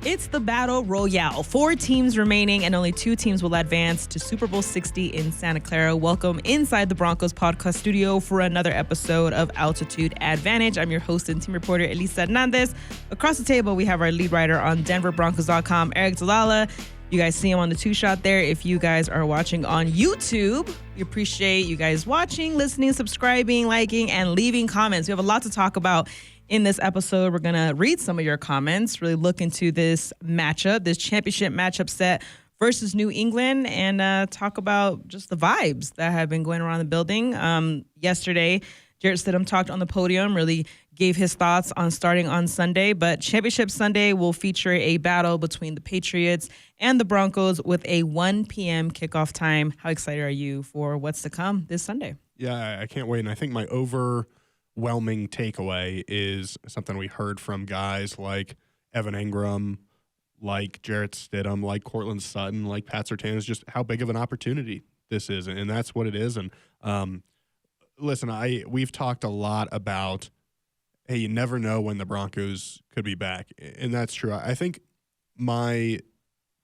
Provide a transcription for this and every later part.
It's the Battle Royale. 4 teams remaining and only 2 teams will advance to Super Bowl 60 in Santa Clara. Welcome inside the Broncos podcast studio for another episode of Altitude Advantage. I'm your host and team reporter, Elisa Hernandez. Across the table, we have our lead writer on DenverBroncos.com, Aric DiLalla. You guys see him on the 2-shot there. If you guys are watching on YouTube, we appreciate you guys watching, listening, subscribing, liking, and leaving comments. We have a lot to talk about in this episode. We're going to read some of your comments, really look into this matchup, this championship matchup set versus New England, and talk about just the vibes that have been going around the building. Yesterday, Jarrett Stidham talked on the podium, really gave his thoughts on starting on Sunday, but Championship Sunday will feature a battle between the Patriots and the Broncos with a 1 p.m. kickoff time. How excited are you for what's to come this Sunday? Yeah, I can't wait, and I think my overwhelming takeaway is something we heard from guys like Evan Engram, like Jarrett Stidham, like Cortland Sutton, like Pat Surtain, is just how big of an opportunity this is, and that's what it is. And listen, we've talked a lot about, hey, you never know when the Broncos could be back, and that's true. I think my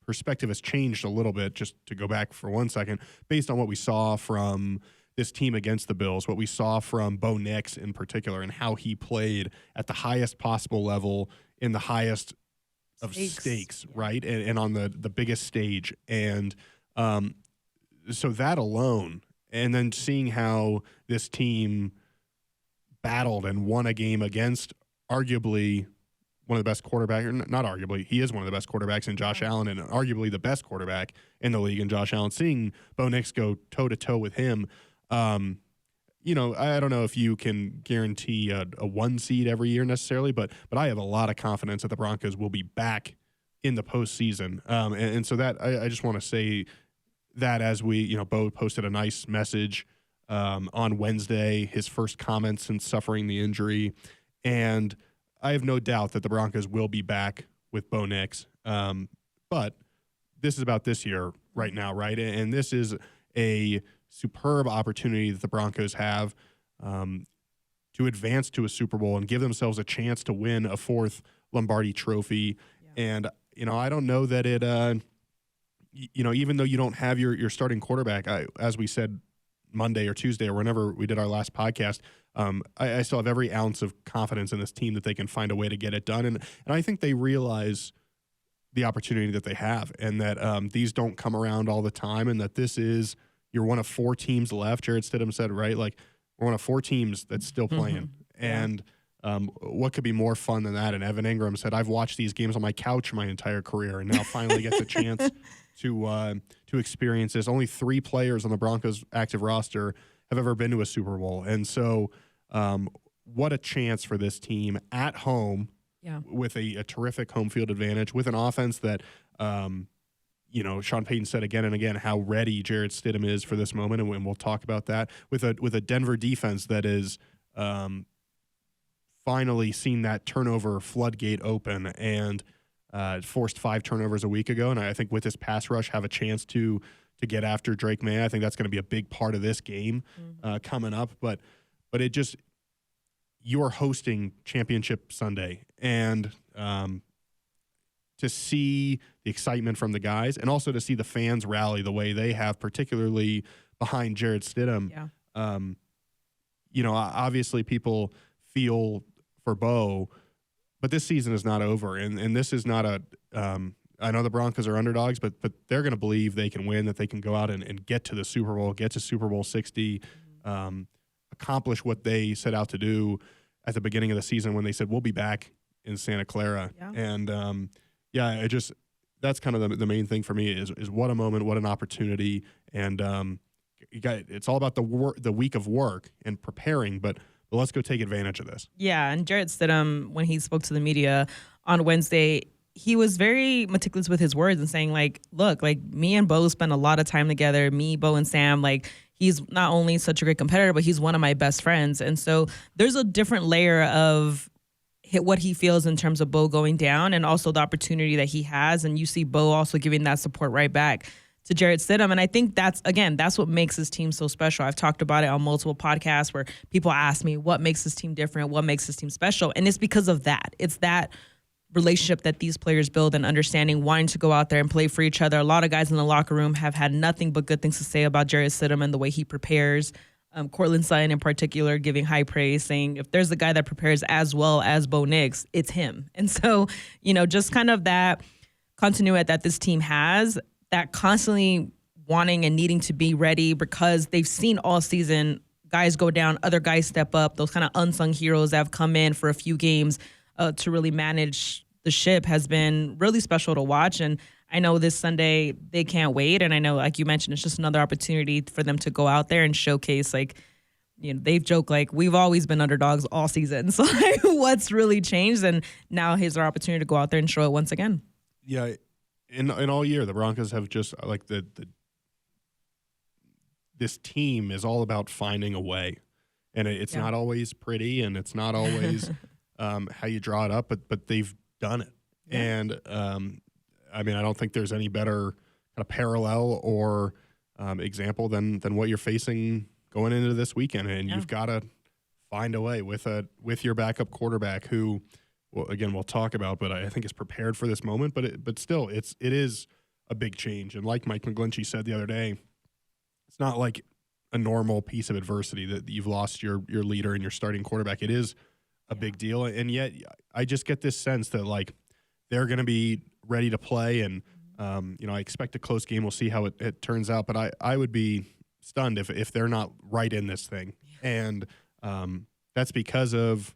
perspective has changed a little bit, just to go back for 1 second, based on what we saw from this team against the Bills, what we saw from Bo Nix in particular, and how he played at the highest possible level in the highest of stakes, right? And on the biggest stage. And so that alone, and then seeing how this team battled and won a game against arguably one of the best quarterbacks, not arguably, he is one of the best quarterbacks in Josh Allen, and arguably the best quarterback in the league in Josh Allen. Seeing Bo Nix go toe-to-toe with him, you know, I don't know if you can guarantee a 1 seed every year necessarily, but I have a lot of confidence that the Broncos will be back in the postseason. And so that I just want to say that as Bo posted a nice message on Wednesday, his first comment since suffering the injury, and I have no doubt that the Broncos will be back with Bo Nix. But this is about this year right now, right? And this is a superb opportunity that the Broncos have to advance to a Super Bowl and give themselves a chance to win a 4th Lombardi trophy. Yeah. And, I don't know that it, even though you don't have your starting quarterback, as we said Monday or Tuesday or whenever we did our last podcast, I still have every ounce of confidence in this team that they can find a way to get it done. And I think they realize the opportunity that they have, and that these don't come around all the time, and that this is, you're one of 4 teams left. Jarrett Stidham said, right, like, we're one of 4 teams that's still playing. Mm-hmm. And what could be more fun than that? And Evan Engram said, I've watched these games on my couch my entire career, and now finally get the chance to experience this. Only 3 players on the Broncos active roster have ever been to a Super Bowl. And so what a chance for this team at home, with a terrific home field advantage, with an offense that Sean Payton said again and again how ready Jarrett Stidham is for this moment, and we'll talk about that, with a Denver defense that is finally seen that turnover floodgate open, and forced 5 turnovers a week ago, and I think with this pass rush have a chance to get after Drake May. I think that's going to be a big part of this game coming up, but it just, you're hosting Championship Sunday, and to see the excitement from the guys, and also to see the fans rally the way they have, particularly behind Jarrett Stidham. Yeah. Obviously people feel for Bo, but this season is not over, and this is not I know the Broncos are underdogs, but they're going to believe they can win, that they can go out and get to the Super Bowl, get to Super Bowl 60, accomplish what they set out to do at the beginning of the season when they said, we'll be back in Santa Clara. Yeah. And that's kind of the main thing for me is what a moment, what an opportunity. And it's all about the week of work and preparing, but let's go take advantage of this. Yeah, and Jarrett Stidham, when he spoke to the media on Wednesday, he was very meticulous with his words and saying, like, look, like, me and Bo spent a lot of time together, me, Bo, and Sam. Like, he's not only such a great competitor, but he's one of my best friends. And so there's a different layer of what he feels in terms of Bo going down, and also the opportunity that he has. And you see Bo also giving that support right back to Jarrett Stidham. And I think that's what makes this team so special. I've talked about it on multiple podcasts where people ask me, what makes this team different? What makes this team special? And it's because of that. It's that relationship that these players build and understanding, wanting to go out there and play for each other. A lot of guys in the locker room have had nothing but good things to say about Jarrett Stidham and the way he prepares. Cortland Sutton in particular giving high praise, saying if there's a guy that prepares as well as Bo Nix, it's him. And so, just kind of that continuity that this team has, that constantly wanting and needing to be ready because they've seen all season guys go down, other guys step up, those kind of unsung heroes that have come in for a few games to really manage the ship has been really special to watch. And I know this Sunday they can't wait. And I know, like you mentioned, it's just another opportunity for them to go out there and showcase, they've joked, we've always been underdogs all season. So what's really changed? And now here's our opportunity to go out there and show it once again. Yeah. In all year, the Broncos have just this team is all about finding a way. And it's not always pretty and it's not always how you draw it up, but they've done it. Yeah. And I don't think there's any better kind of parallel or example than what you're facing going into this weekend. And you've got to find a way with your backup quarterback who, well, again, we'll talk about, but I think is prepared for this moment. But still, it is a big change. And like Mike McGlinchey said the other day, it's not like a normal piece of adversity that you've lost your leader and your starting quarterback. It is a big deal. And yet I just get this sense that they're going to be ready to play. And, I expect a close game. We'll see how it turns out. But I would be stunned if they're not right in this thing. Yeah. And that's because of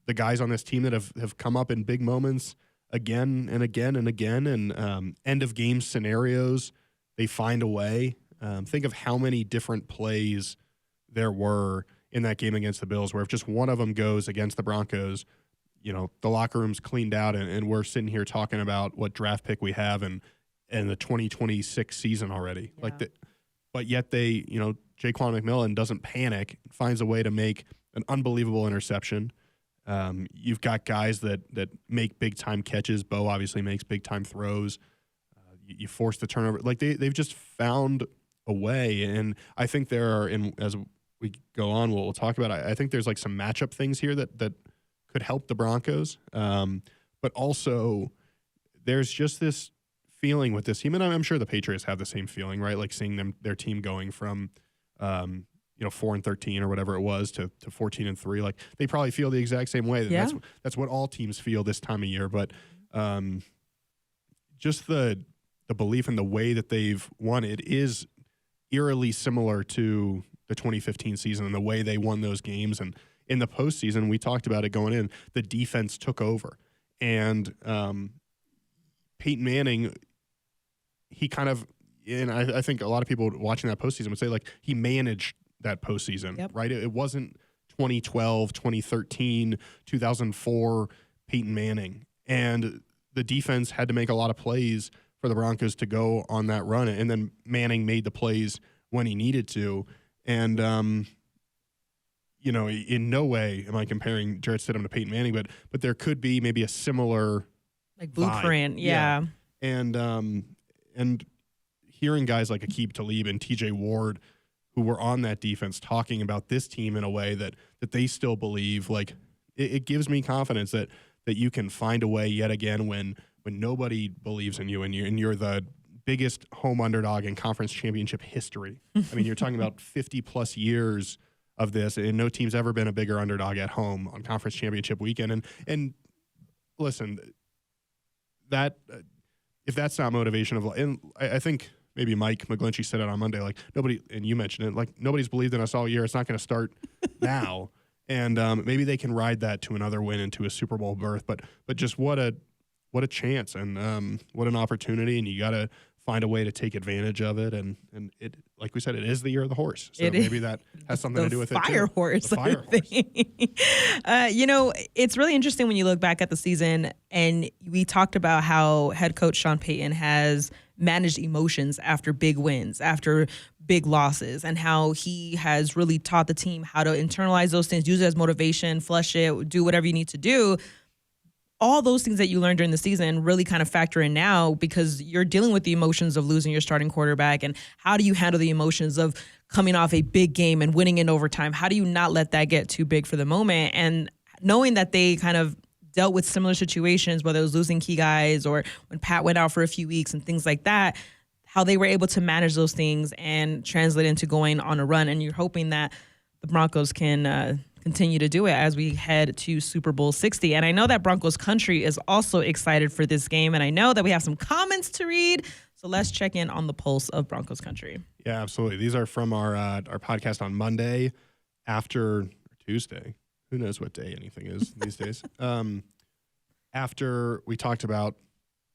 the guys on this team that have come up in big moments again and again and again. And end of game scenarios, they find a way. Think of how many different plays there were in that game against the Bills where if just one of them goes against the Broncos, the locker room's cleaned out and we're sitting here talking about what draft pick we have and the 2026 season already. Yeah. But yet they, Jaquan McMillan doesn't panic, finds a way to make an unbelievable interception. You've got guys that make big-time catches. Bo obviously makes big-time throws. You force the turnover. They've just found a way, and I think there are, as we go on, we'll talk about it. I think there's some matchup things here that could help the Broncos, but also there's just this feeling with this team, and I'm sure the Patriots have the same feeling, right? Seeing their team going from 4-13 or whatever it was to 14-3, they probably feel the exact same way. Yeah. That's what all teams feel this time of year, but just the belief in the way that they've won it is eerily similar to the 2015 season and the way they won those games. And in the postseason, we talked about it going in, the defense took over. And Peyton Manning, he kind of, and I think a lot of people watching that postseason would say, he managed that postseason, yep. Right? It wasn't 2012, 2013, 2004 Peyton Manning. And the defense had to make a lot of plays for the Broncos to go on that run. And then Manning made the plays when he needed to. And, in no way am I comparing Jarrett Stidham to Peyton Manning, but there could be maybe a similar blueprint. Yeah. And hearing guys like Aqib Talib and TJ Ward who were on that defense talking about this team in a way that they still believe, it gives me confidence that you can find a way yet again when nobody believes in you and you're the biggest home underdog in conference championship history. You're talking about 50-plus years of this, and no team's ever been a bigger underdog at home on conference championship weekend. And listen, that if that's not motivation and I think maybe Mike McGlinchey said it on Monday, nobody, and you mentioned it, nobody's believed in us all year. It's not going to start now. And maybe they can ride that to another win and to a Super Bowl berth. But just what a chance and what an opportunity, and you got to find a way to take advantage of it. And it, like we said, it is the year of the horse. So maybe that has something to do with it too. The fire horse. It's really interesting when you look back at the season, and we talked about how head coach Sean Payton has managed emotions after big wins, after big losses, and how he has really taught the team how to internalize those things, use it as motivation, flush it, do whatever you need to do. All those things that you learned during the season really kind of factor in now because you're dealing with the emotions of losing your starting quarterback, and how do you handle the emotions of coming off a big game and winning in overtime? How do you not let that get too big for the moment? And knowing that they kind of dealt with similar situations, whether it was losing key guys or when Pat went out for a few weeks and things like that, how they were able to manage those things and translate into going on a run. And you're hoping that the Broncos can continue to do it as we head to Super Bowl 60. And I know that Broncos country is also excited for this game. And I know that we have some comments to read. So let's check in on the pulse of Broncos country. Yeah, absolutely. These are from our podcast on Monday after Tuesday. Who knows what day anything is these days. After we talked about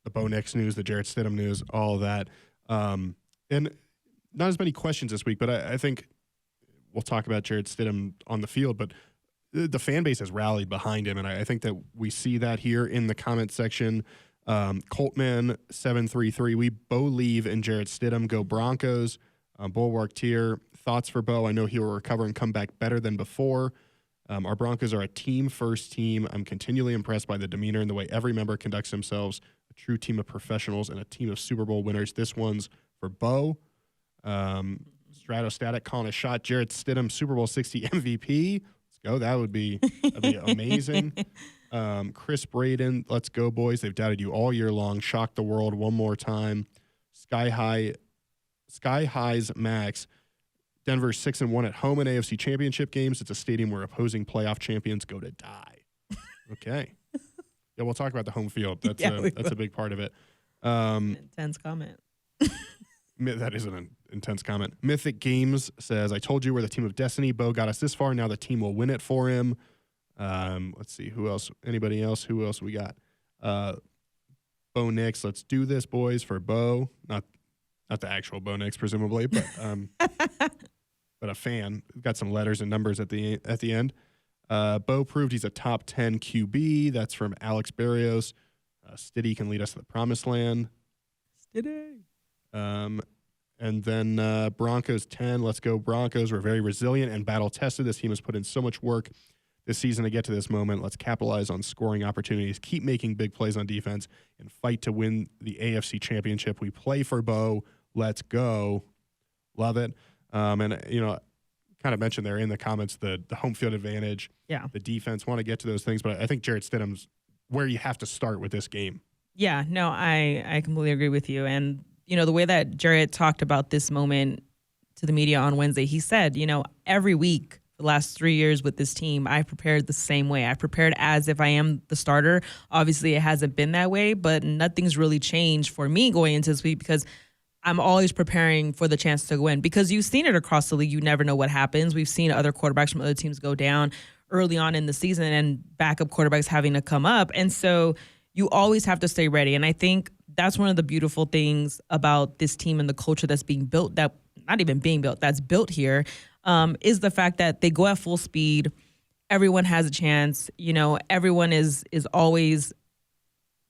the Bo Nix news, the Jarrett Stidham news, all of that. And not as many questions this week, but I think we'll talk about Jarrett Stidham on the field, but the fan base has rallied behind him, and I think that we see that here in the comment section. Coltman733, we believe in Jarrett Stidham. Go Broncos. Bulwark Tier, thoughts for Bo? I know he will recover and come back better than before. Our Broncos are a team-first team. I'm continually impressed by the demeanor and the way every member conducts themselves. A true team of professionals and a team of Super Bowl winners. This one's for Bo. Stratostatic calling a shot. Jarrett Stidham, Super Bowl 60 MVP. Let's go. That'd be amazing. Chris Braden, let's go, boys. They've doubted you all year long. Shock the world one more time. Sky Highs Max. Denver's 6-1 at home in AFC Championship games. It's a stadium where opposing playoff champions go to die. Okay. Yeah, we'll talk about the home field. That's a big part of it. Intense comment. That is an intense comment. Mythic Games says, I told you we're the team of destiny. Bo got us this far. Now the team will win it for him. Let's see. Who else? Anybody else? Who else we got? Bo Nix. Let's do this, boys, for Bo. Not the actual Bo Nix, presumably, but but a fan. We've got some letters and numbers at the end. Bo proved he's a top 10 QB. That's from Alex Barrios. Stiddy can lead us to the promised land. Stiddy. And then Broncos 10. Let's go Broncos. We're very resilient and battle-tested. This team has put in so much work this season to get to this moment. Let's capitalize on scoring opportunities, keep making big plays on defense, and fight to win the AFC Championship. We play for Bo. Let's go. Love it. And, kind of mentioned there in the comments the home field advantage, the defense, want to get to those things. But I think Jarrett Stidham's where you have to start with this game. Yeah, no, I completely agree with you. And, the way that Jarrett talked about this moment to the media on Wednesday, he said, every week the last 3 years with this team, I prepared the same way. I prepared as if I am the starter. Obviously, it hasn't been that way, but nothing's really changed for me going into this week because I'm always preparing for the chance to win because you've seen it across the league. You never know what happens. We've seen other quarterbacks from other teams go down early on in the season and backup quarterbacks having to come up. And so you always have to stay ready. And I think that's one of the beautiful things about this team and the culture that's being built, that not even being built, that's built here, is the fact that they go at full speed. Everyone has a chance. Everyone is always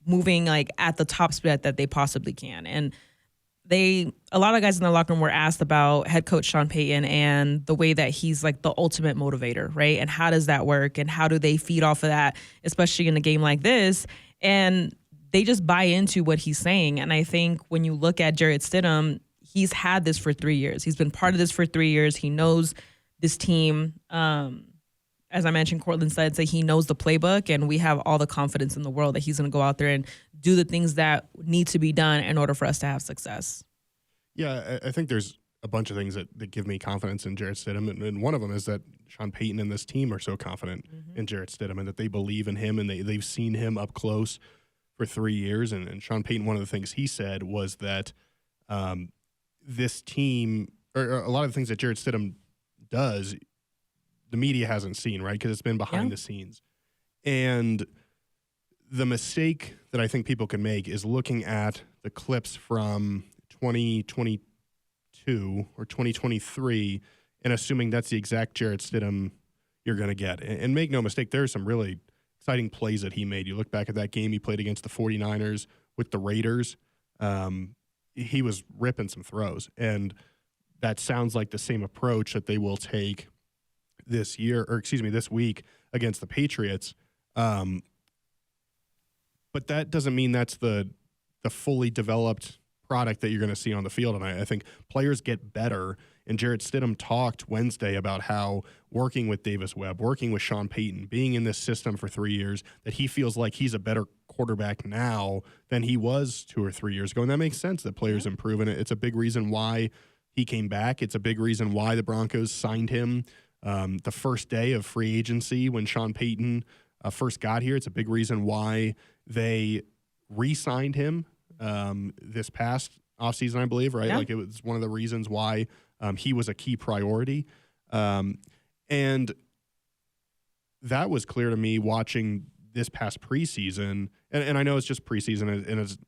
moving like at the top speed that they possibly can. And a lot of guys in the locker room were asked about head coach Sean Payton and the way that he's like the ultimate motivator, right? And how does that work? And how do they feed off of that, especially in a game like this? And they just buy into what he's saying. And I think when you look at Jarrett Stidham, he's had this for 3 years. He's been part of this for 3 years. He knows this team. As I mentioned, Cortland said, he knows the playbook, and we have all the confidence in the world that he's going to go out there and do the things that need to be done in order for us to have success. Yeah, I think there's a bunch of things that give me confidence in Jarrett Stidham, and one of them is that Sean Payton and this team are so confident in Jarrett Stidham and that they believe in him and they've seen him up close for 3 years. And Sean Payton, one of the things he said was that this team, or a lot of the things that Jarrett Stidham does, the media hasn't seen, right? Because it's been behind the scenes. And the mistake that I think people can make is looking at the clips from 2022 or 2023 and assuming that's the exact Jarrett Stidham you're going to get. And make no mistake, there are some really exciting plays that he made. You look back at that game he played against the 49ers with the Raiders. He was ripping some throws. And that sounds like the same approach that they will take this week against the Patriots. But that doesn't mean that's the fully developed product that you're going to see on the field. And I think players get better. And Jarrett Stidham talked Wednesday about how working with Davis Webb, working with Sean Payton, being in this system for 3 years, that he feels like he's a better quarterback now than he was 2 or 3 years ago. And that makes sense that players improve. And it's a big reason why he came back. It's a big reason why the Broncos signed him the first day of free agency when Sean Payton first got here. It's a big reason why they re-signed him this past offseason, I believe, right? Yeah. Like, it was one of the reasons why he was a key priority. And that was clear to me watching this past preseason. And I know it's just preseason, and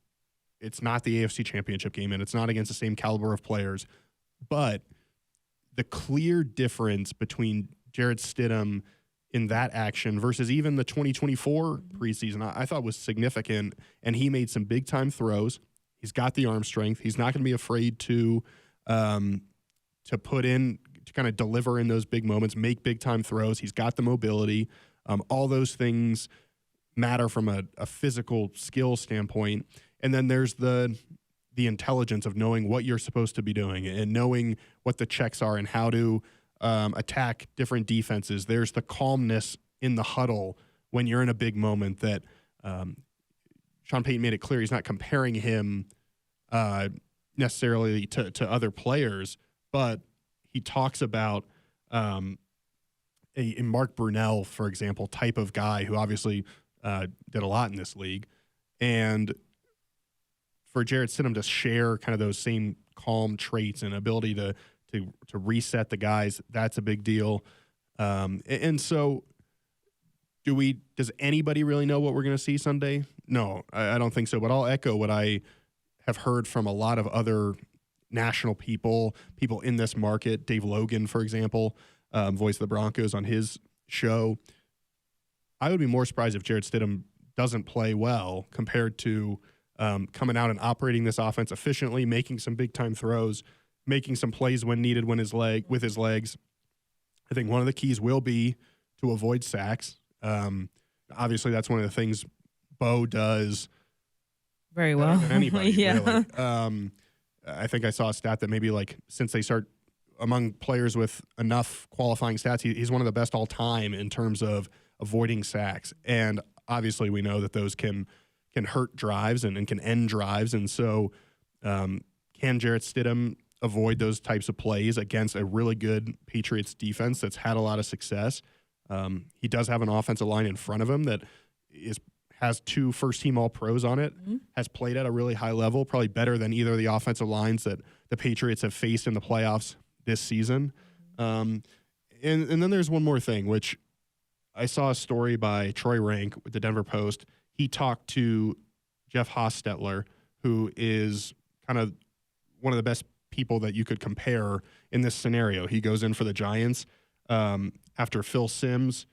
it's not the AFC Championship game, and it's not against the same caliber of players. But the clear difference between Jarrett Stidham in that action versus even the 2024 preseason, I thought was significant. And he made some big-time throws. He's got the arm strength. He's not going to be afraid to put in, to kind of deliver in those big moments, make big-time throws. He's got the mobility. All those things matter from a physical skill standpoint. And then there's the intelligence of knowing what you're supposed to be doing and knowing what the checks are and how to attack different defenses. There's the calmness in the huddle when you're in a big moment that Sean Payton made it clear he's not comparing him necessarily to other players, but he talks about a Mark Brunell, for example, type of guy who obviously did a lot in this league. And for Jarrett Stidham to share kind of those same calm traits and ability to reset the guys, that's a big deal. And so does anybody really know what we're going to see Sunday? No, I don't think so. But I'll echo what I have heard from a lot of other national people in this market. Dave Logan, for example, voice of the Broncos on his show. I would be more surprised if Jarrett Stidham doesn't play well compared to coming out and operating this offense efficiently, making some big-time throws, making some plays when needed with his legs. I think one of the keys will be to avoid sacks. Obviously, that's one of the things Bo does very well than anybody, yeah. really. I think I saw a stat that maybe since they start among players with enough qualifying stats, he's one of the best all time in terms of avoiding sacks. And obviously we know that those can hurt drives and can end drives. And so can Jarrett Stidham avoid those types of plays against a really good Patriots defense that's had a lot of success? He does have an offensive line in front of him that has 2 first-team All-Pros on it, has played at a really high level, probably better than either of the offensive lines that the Patriots have faced in the playoffs this season. And then there's one more thing, which I saw a story by Troy Rank with the Denver Post. He talked to Jeff Hostetler, who is kind of one of the best people that you could compare in this scenario. He goes in for the Giants after Phil Simms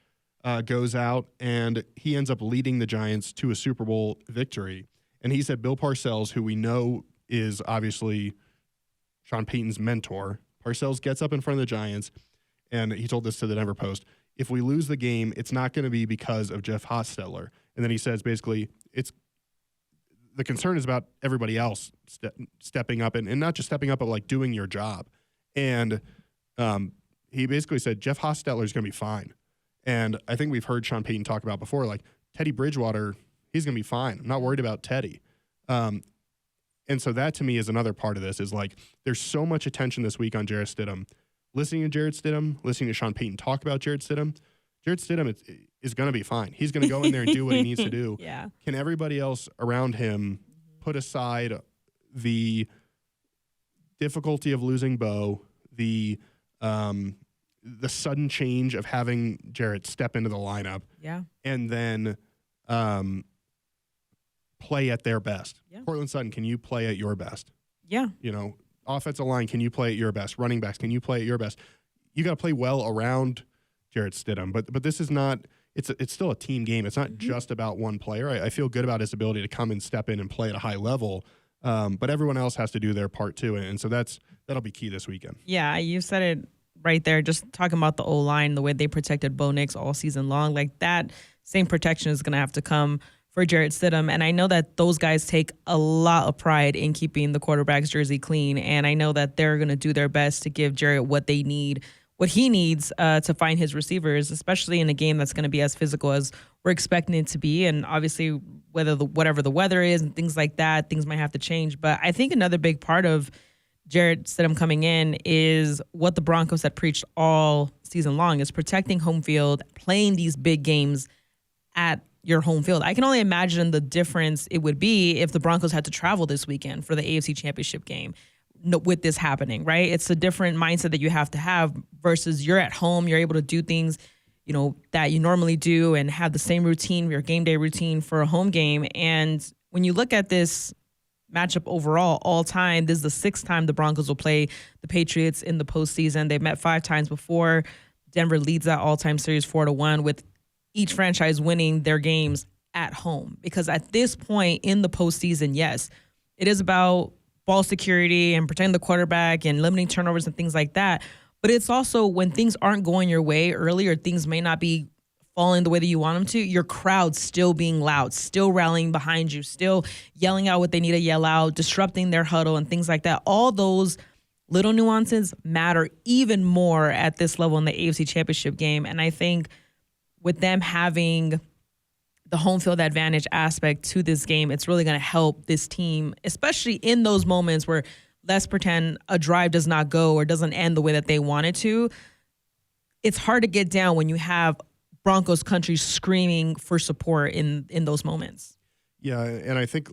goes out, and he ends up leading the Giants to a Super Bowl victory. And he said Bill Parcells, who we know is obviously Sean Payton's mentor, Parcells gets up in front of the Giants, and he told this to the Denver Post, if we lose the game, it's not going to be because of Jeff Hostetler. And then he says basically the concern is about everybody else stepping up, and not just stepping up, but doing your job. And he basically said Jeff Hostetler is going to be fine. And I think we've heard Sean Payton talk about before, Teddy Bridgewater, he's going to be fine. I'm not worried about Teddy. And so that to me is another part of this is there's so much attention this week on Jarrett Stidham. Listening to Jarrett Stidham, listening to Sean Payton talk about Jarrett Stidham is going to be fine. He's going to go in there and do what he needs to do. Yeah. Can everybody else around him put aside the difficulty of losing Bo, the sudden change of having Jarrett step into the lineup, and then play at their best? Yeah. Cortland Sutton, can you play at your best? Yeah. Offensive line, can you play at your best? Running backs, can you play at your best? You got to play well around Jarrett Stidham, but this is not. It's still a team game. It's not just about one player. I feel good about his ability to come and step in and play at a high level, but everyone else has to do their part too, and so that'll be key this weekend. Yeah, you said it right there. Just talking about the O-line, the way they protected Bo Nix all season long, that same protection is going to have to come for Jarrett Stidham. And I know that those guys take a lot of pride in keeping the quarterback's jersey clean. And I know that they're going to do their best to give Jarrett what they need, what he needs to find his receivers, especially in a game that's going to be as physical as we're expecting it to be. And obviously, whatever the weather is and things like that, things might have to change. But I think another big part of Jarrett Stidham coming in is what the Broncos had preached all season long, is protecting home field, playing these big games at your home field. I can only imagine the difference it would be if the Broncos had to travel this weekend for the AFC Championship game with this happening, right? It's a different mindset that you have to have versus you're at home, you're able to do things, that you normally do and have the same routine, your game day routine for a home game. And when you look at this matchup overall, all time, this is the sixth time the Broncos will play the Patriots in the postseason. They've met 5 times before. Denver leads that all-time series 4-1 with each franchise winning their games at home. Because at this point in the postseason, yes, it is about ball security and protecting the quarterback and limiting turnovers and things like that. But it's also when things aren't going your way early or things may not be falling the way that you want them to, your crowd still being loud, still rallying behind you, still yelling out what they need to yell out, disrupting their huddle and things like that. All those little nuances matter even more at this level in the AFC Championship game. And I think with them having the home field advantage aspect to this game, it's really going to help this team, especially in those moments where, let's pretend, a drive does not go or doesn't end the way that they want it to. It's hard to get down when you have Broncos country screaming for support in those moments. Yeah, and I think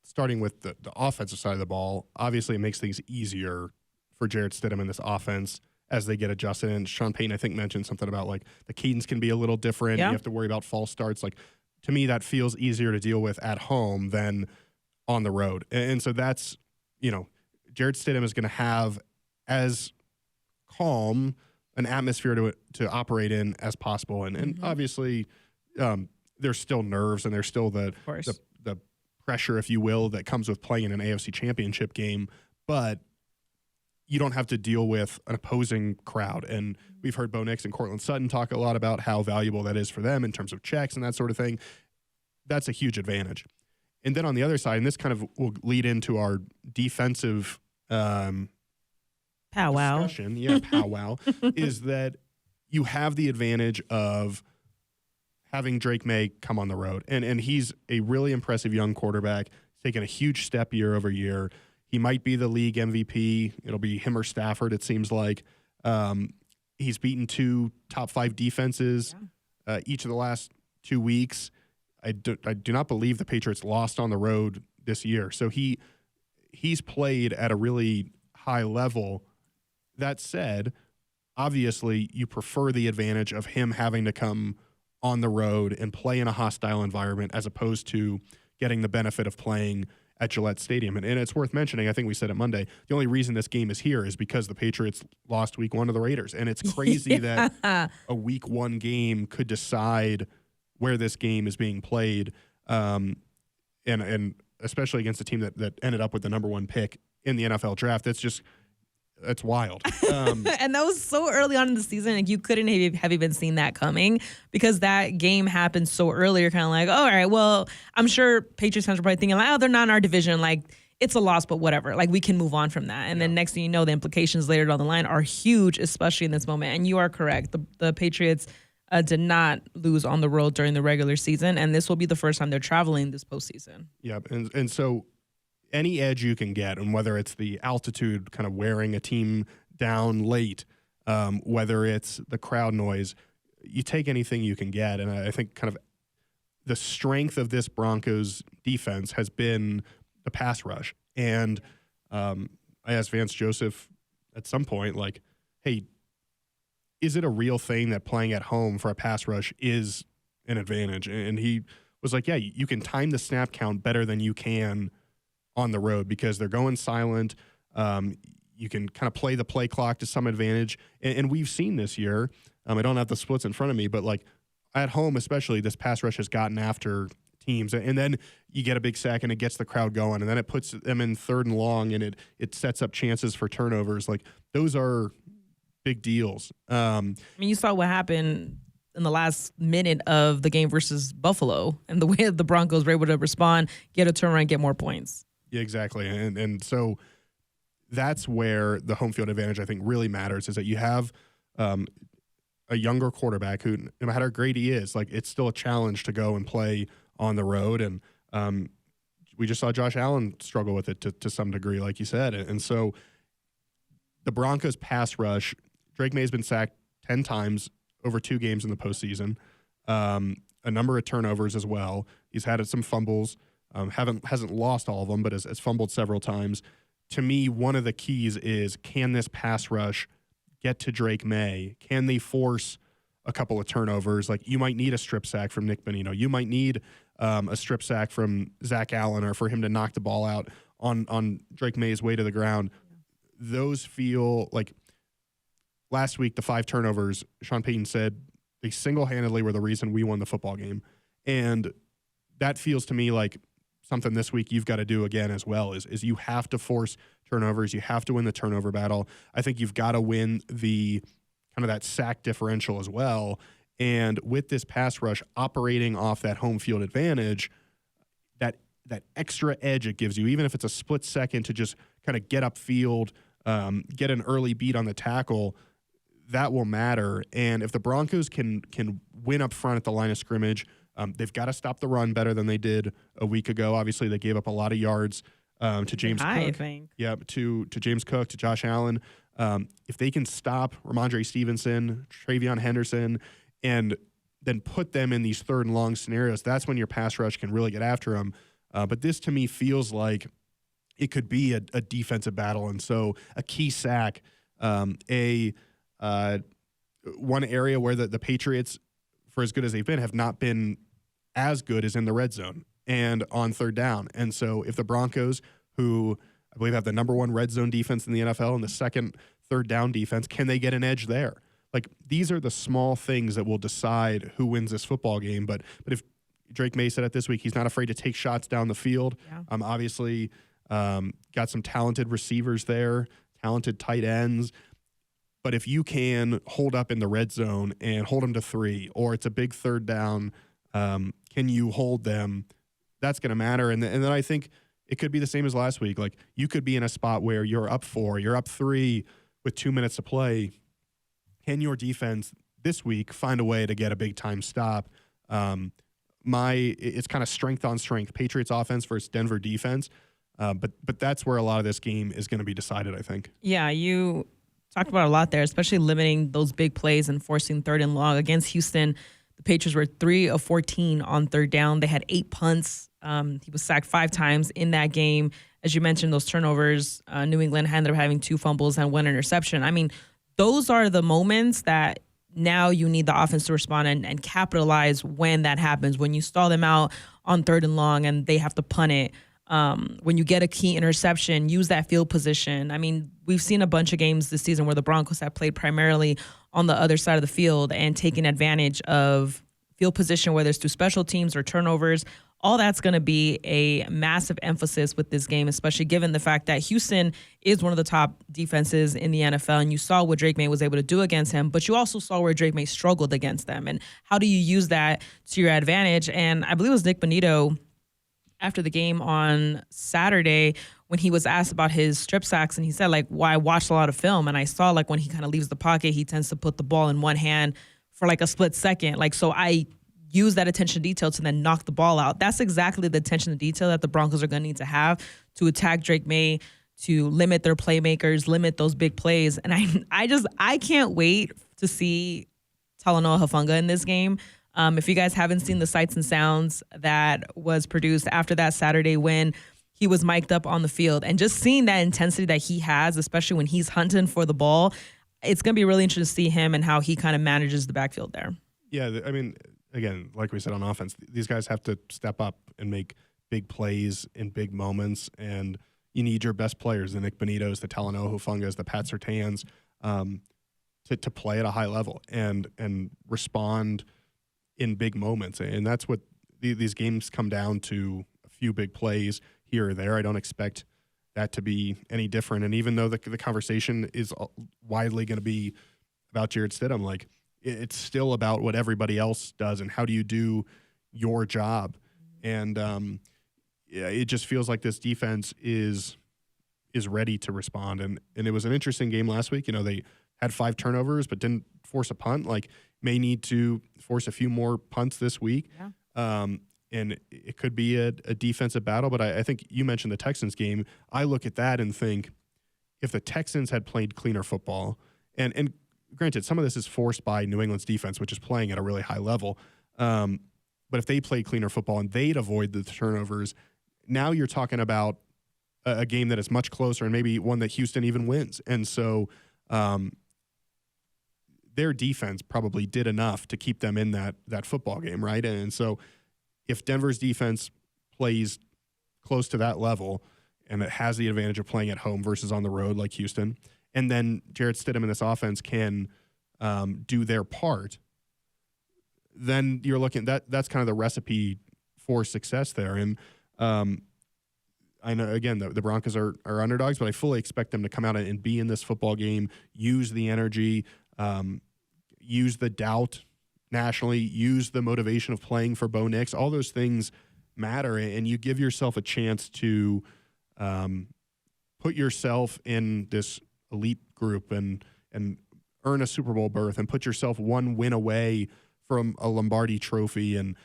starting with the offensive side of the ball, obviously it makes things easier for Jarrett Stidham in this offense as they get adjusted. And Sean Payton, I think, mentioned something about like the cadence can be a little different. Yeah. You have to worry about false starts. Like, to me, that feels easier to deal with at home than on the road. And so that's, Jarrett Stidham is going to have as calm an atmosphere to operate in as possible. And obviously there's still nerves and there's still the pressure, if you will, that comes with playing an AFC Championship game. But you don't have to deal with an opposing crowd. And we've heard Bo Nix and Cortland Sutton talk a lot about how valuable that is for them in terms of checks and that sort of thing. That's a huge advantage. And then on the other side, and this kind of will lead into our defensive powwow discussion, powwow, is that you have the advantage of having Drake May come on the road. And he's a really impressive young quarterback. He's taken a huge step year over year. He might be the league MVP. It'll be him or Stafford, it seems like. He's beaten 2 top 5 defenses each of the last 2 weeks. I do not believe the Patriots lost on the road this year. So he's played at a really high level. That said, obviously you prefer the advantage of him having to come on the road and play in a hostile environment as opposed to getting the benefit of playing at Gillette Stadium. And it's worth mentioning, I think we said it Monday, the only reason this game is here is because the Patriots lost week 1 to the Raiders. And it's crazy that a week 1 game could decide where this game is being played, and especially against a team that ended up with the number 1 pick in the NFL draft. That's wild. And that was so early on in the season, and you couldn't have even seen that coming because that game happened so early. You're kind of like, oh, all right, well, I'm sure Patriots fans are probably thinking, like, oh, they're not in our division. Like, it's a loss, but whatever. Like, we can move on from that. And then next thing you know, the implications later down the line are huge, especially in this moment. And you are correct. The Patriots did not lose on the road during the regular season, and this will be the first time they're traveling this postseason. Yeah, and so any edge you can get, and whether it's the altitude kind of wearing a team down late, whether it's the crowd noise, you take anything you can get. And I think kind of the strength of this Broncos defense has been the pass rush. And I asked Vance Joseph at some point, like, hey, is it a real thing that playing at home for a pass rush is an advantage? And he was like, yeah, you can time the snap count better than you can on the road because they're going silent. You can kind of play the play clock to some advantage. And we've seen this year, I don't have the splits in front of me, but like at home especially, this pass rush has gotten after teams. And then you get a big sack and it gets the crowd going. And then it puts them in 3rd and long and it sets up chances for turnovers. Like those are big deals. I mean, you saw what happened in the last minute of the game versus Buffalo, and the way the Broncos were able to respond, get a turnaround, get more points. Yeah, exactly. And so that's where the home field advantage, I think, really matters, is that you have a younger quarterback who, no matter how great he is, like, it's still a challenge to go and play on the road. And we just saw Josh Allen struggle with it to some degree, like you said. And so the Broncos pass rush, Drake May has been sacked 10 times over 2 games in the postseason, a number of turnovers as well. He's had some fumbles, hasn't lost all of them, but has fumbled several times. To me, one of the keys is, can this pass rush get to Drake May? Can they force a couple of turnovers? Like, you might need a strip sack from Nick Bonino. You might need a strip sack from Zach Allen, or for him to knock the ball out on Drake May's way to the ground. Those feel like, last week, the 5 turnovers, Sean Payton said they single-handedly were the reason we won the football game. And that feels to me like something this week you've got to do again as well, is you have to force turnovers. You have to win the turnover battle. I think you've got to win the kind of that sack differential as well. And with this pass rush operating off that home field advantage, that extra edge it gives you, even if it's a split second to just kind of get upfield, get an early beat on the tackle, that will matter. And if the Broncos can win up front at the line of scrimmage, they've got to stop the run better than they did a week ago. Obviously, they gave up a lot of yards to James Cook. I think. Yeah, to James Cook, to Josh Allen. If they can stop Ramondre Stevenson, Travion Henderson, and then put them in these 3rd and long scenarios, that's when your pass rush can really get after them. But this, to me, feels like it could be a defensive battle. And so a key sack, one area where the Patriots, for as good as they've been, have not been as good as in the red zone and on 3rd down. And so if the Broncos, who I believe have the number 1 red zone defense in the NFL and the 2nd 3rd down defense, can they get an edge there? Like, these are the small things that will decide who wins this football game. But if Drake May said it this week, he's not afraid to take shots down the field. Yeah. Obviously, got some talented receivers there, talented tight ends. But if you can hold up in the red zone and hold them to 3, or it's a big 3rd down, can you hold them? That's going to matter. And then I think it could be the same as last week. Like, you could be in a spot where you're up 4, you're up 3 with 2 minutes to play. Can your defense this week find a way to get a big time stop? It's kind of strength on strength. Patriots offense versus Denver defense. But that's where a lot of this game is going to be decided, I think. Yeah, you talked about a lot there, especially limiting those big plays and forcing 3rd and long. Against Houston, the Patriots were 3 of 14 on 3rd down. They had 8 punts. He was sacked 5 times in that game. As you mentioned, those turnovers, New England ended up having 2 fumbles and 1 interception. I mean, those are the moments that now you need the offense to respond and capitalize when that happens. When you stall them out on 3rd and long and they have to punt it. When you get a key interception, use that field position. I mean, we've seen a bunch of games this season where the Broncos have played primarily on the other side of the field and taken advantage of field position, whether it's through special teams or turnovers. All that's going to be a massive emphasis with this game, especially given the fact that Houston is one of the top defenses in the NFL, and you saw what Drake May was able to do against him, but you also saw where Drake May struggled against them. And how do you use that to your advantage? And I believe it was Nick Bonito after the game on Saturday when he was asked about his strip sacks, and he said, like, well, I watched a lot of film, and I saw, like, when he kind of leaves the pocket, he tends to put the ball in one hand for, like, a split second. Like, so I use that attention to detail to then knock the ball out. That's exactly the attention to detail that the Broncos are going to need to have to attack Drake May, to limit their playmakers, limit those big plays. And I can't wait to see Talanoa Hufanga in this game. If you guys haven't seen the sights and sounds that was produced after that Saturday win, he was mic'd up on the field. And just seeing that intensity that he has, especially when he's hunting for the ball, it's going to be really interesting to see him and how he kind of manages the backfield there. Yeah, I mean, again, like we said on offense, these guys have to step up and make big plays in big moments, and you need your best players, the Nick Bonitos, the Talanoa Hufangas, the Pat Surtains, to play at a high level and respond in big moments. And that's what these games come down to, a few big plays here or there. I don't expect that to be any different. And even though the conversation is widely going to be about Jarrett Stidham, like, it's still about what everybody else does and how do you do your job. And it just feels like this defense is ready to respond. And it was an interesting game last week. They had 5 turnovers but didn't force a punt. Like, may need to force a few more punts this week. Yeah. And it could be a defensive battle. But I think you mentioned the Texans game. I look at that and think, if the Texans had played cleaner football, and granted, some of this is forced by New England's defense, which is playing at a really high level. But if they played cleaner football and they'd avoid the turnovers, now you're talking about a game that is much closer and maybe one that Houston even wins. And so their defense probably did enough to keep them in that football game, right? And so if Denver's defense plays close to that level and it has the advantage of playing at home versus on the road like Houston, and then Jarrett Stidham and this offense can do their part, then you're looking that's kind of the recipe for success there. And I know, again, the Broncos are underdogs, but I fully expect them to come out and be in this football game, use the energy, use the doubt nationally, use the motivation of playing for Bo Nix. All those things matter, and you give yourself a chance to put yourself in this elite group and earn a Super Bowl berth and put yourself one win away from a Lombardi trophy, and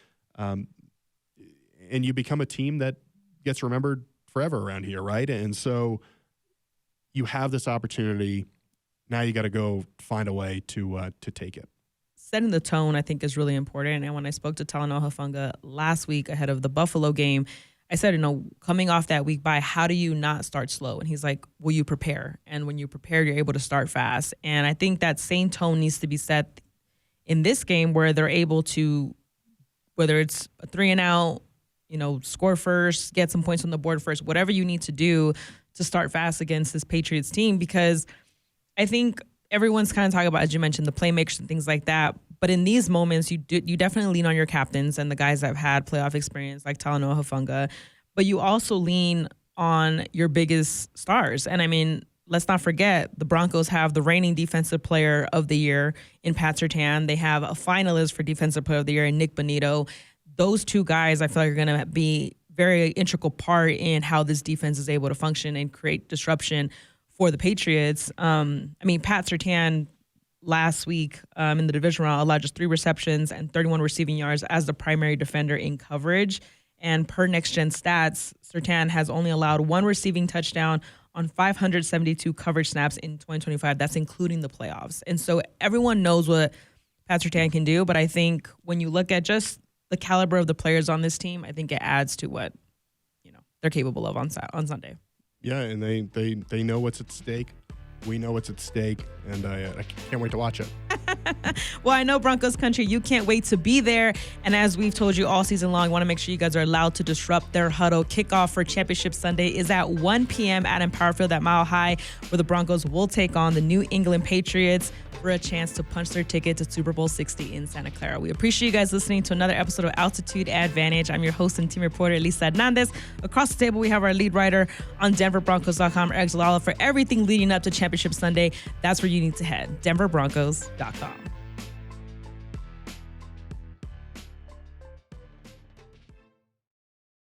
you become a team that gets remembered forever around here, right? And so you have this opportunity. Now you got to go find a way to take it. Setting the tone, I think, is really important. And when I spoke to Talanoa Hufanga last week ahead of the Buffalo game, I said, coming off that week bye, how do you not start slow? And he's like, well, you prepare. And when you prepare, you're able to start fast. And I think that same tone needs to be set in this game where they're able to, whether it's a 3-and-out, score first, get some points on the board first, whatever you need to do to start fast against this Patriots team. Because I think everyone's kind of talking about, as you mentioned, the playmakers and things like that. But in these moments, you definitely lean on your captains and the guys that have had playoff experience, like Talanoa Hufanga. But you also lean on your biggest stars. And I mean, let's not forget, the Broncos have the reigning defensive player of the year in Pat Surtain. They have a finalist for defensive player of the year in Nick Bonito. Those two guys, I feel like, are going to be very integral part in how this defense is able to function and create disruption for the Patriots. Pat Surtain last week in the division round allowed just 3 receptions and 31 receiving yards as the primary defender in coverage. And per Next Gen Stats, Surtain has only allowed 1 receiving touchdown on 572 coverage snaps in 2025. That's including the playoffs. And so everyone knows what Pat Surtain can do, but I think when you look at just the caliber of the players on this team, I think it adds to what they're capable of on Sunday. Yeah, and they know what's at stake. We know what's at stake, and I can't wait to watch it. Well, I know Broncos country, you can't wait to be there. And as we've told you all season long, I want to make sure you guys are allowed to disrupt their huddle. Kickoff for Championship Sunday is at 1 p.m. at Empower Field at Mile High, where the Broncos will take on the New England Patriots for a chance to punch their ticket to Super Bowl 60 in Santa Clara. We appreciate you guys listening to another episode of Altitude Advantage. I'm your host and team reporter, Elisa Hernandez. Across the table, we have our lead writer on DenverBroncos.com, Aric DiLalla, for everything leading up to Championship Sunday. That's where you need to head, DenverBroncos.com.